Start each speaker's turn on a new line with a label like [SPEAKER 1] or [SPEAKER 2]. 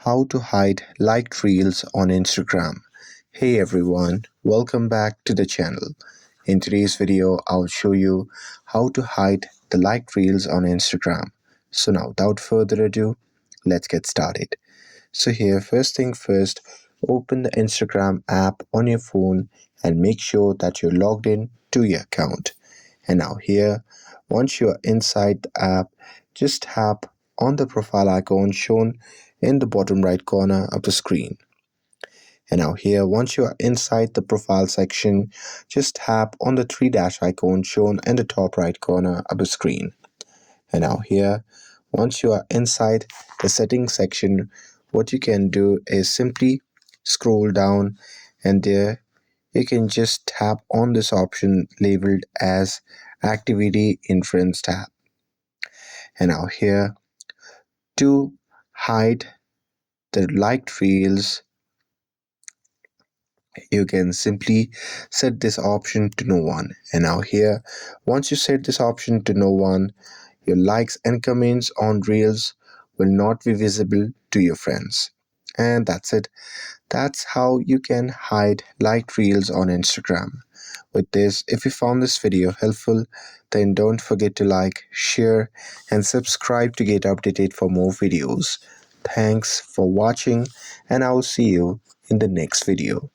[SPEAKER 1] How to hide liked reels on Instagram. Hey everyone, welcome back to the channel. In today's video, I'll show you how to hide the liked reels on Instagram. So now without further ado, let's get started. So here, first thing first, open the Instagram app on your phone and make sure that you're logged in to your account. And now here, once you're inside the app, just tap on the profile icon shown in the bottom right corner of the screen. And now here, once you are inside the profile section, just tap on the three dash icon shown in the top right corner of the screen. And now here, once you are inside the settings section, what you can do is simply scroll down, and there you can just tap on this option labeled as Activity in Friends tab. And now here, to hide the liked reels, you can simply set this option to no one. And now here, once you set this option to no one, your likes and comments on reels will not be visible to your friends. And that's it. That's how you can hide liked reels on Instagram. With this, if you found this video helpful, then don't forget to like, share, and subscribe to get updated for more videos. Thanks for watching, and I will see you in the next video.